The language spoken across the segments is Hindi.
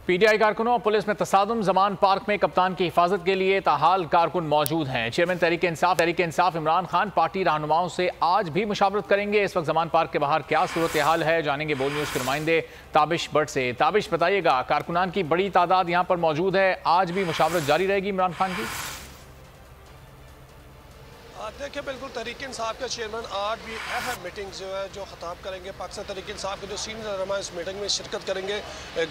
पीटीआई कारकुनों और पुलिस में तसादुम। जमान पार्क में कप्तान की हिफाजत के लिए ताहाल कारकुन मौजूद हैं। चेयरमैन तहरीक इंसाफ इमरान खान पार्टी रहनुमाओं से आज भी मुशावरत करेंगे। इस वक्त जमान पार्क के बाहर क्या सूरत हाल है, जानेंगे बोल न्यूज़ के नुमाइंदे ताबिश भट्ट से। ताबिश, बताइएगा, कारकुनान की बड़ी तादाद यहाँ पर मौजूद है, आज भी मुशावरत जारी रहेगी इमरान खान की? देखिए, बिल्कुल तहरीक इंसाफ के चेयरमैन आज भी अहम मीटिंग जो है जो खिताब करेंगे। पाकिस्तान तहरीक इंसाफ के जो सीनियर रहनुमा इस मीटिंग में शिरकत करेंगे।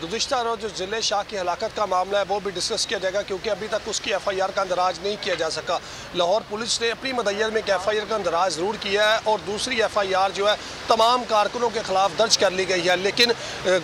गुज़िश्ता रोज़ जो ज़िले शाह की हलाकत का मामला है वो भी डिस्कस किया जाएगा, क्योंकि अभी तक उसकी FIR का अंदराज नहीं किया जा सका। लाहौर पुलिस ने अपनी मदय्यत में एक FIR का अंदराज ज़रूर किया है और दूसरी FIR जो है तमाम कारकुनों के खिलाफ दर्ज कर ली गई है। लेकिन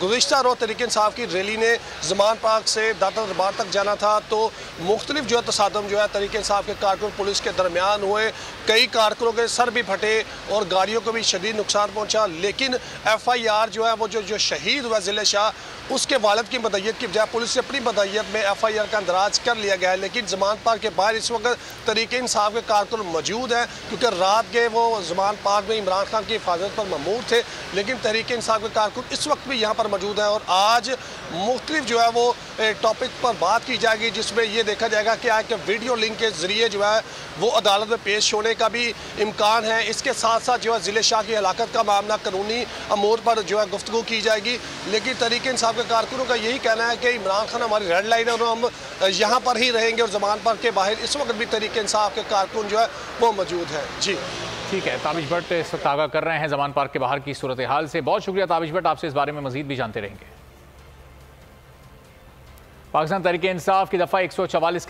गुज़िश्ता रोज़ तहरीक इंसाफ की रैली ने जमान पार्क से दाता दरबार तक जाना था, तो मुख्तलिफ जो है तसादम जो है तहरीक इंसाफ के कारकुन पुलिस के दरमियान हुए। कई कारकुनों के सर भी फटे और गाड़ियों को भी शदीद नुकसान पहुंचा। लेकिन FIR जो है वो जो शहीद हुआ ज़िले शाह, उसके वालिद की मदय्यत की बजाय पुलिस से अपनी मदय्यत में FIR का अंदराज कर लिया गया है। लेकिन जमान पार्क के बाहर इस वक्त तहरीक इंसाफ के कारकुन मौजूद हैं, क्योंकि रात के वो जमान पार्क में इमरान खान की हिफाजत पर ममूर थे। लेकिन तहरीक इंसाफ के कारकुन इस वक्त भी यहाँ पर मौजूद हैं और आज मुख्तलिफ जो है वो टॉपिक पर बात की जाएगी, जिसमें ये देखा जाएगा कि आज के वीडियो लिंक के जरिए जो है वो अदालत में पेश होने का भी इम्कान है। इसके साथ साथ जो है ज़िले शाह की हलाकत का मामला कानूनी अमूर पर जो है गुफ्तगू की जाएगी। लेकिन तहरीक इंसाफ के कारकुनों का यही कहना है कि इमरान खान हमारी रेड लाइन है और हम यहाँ पर ही रहेंगे। और जमान पार्क के बाहर इस वक्त भी तहरीक इंसाफ के कारकुन जो है वो मौजूद हैं। जी ठीक है, ताबिश भट्ट इस वक्त आगाह कर रहे हैं जमान पार्क के बाहर की सूरत हाल से। बहुत शुक्रिया ताबिश भट्ट, आपसे इस बारे में मजीद भी जानते रहेंगे। पाकिस्तान तहरीक इंसाफ की दफ़ा 144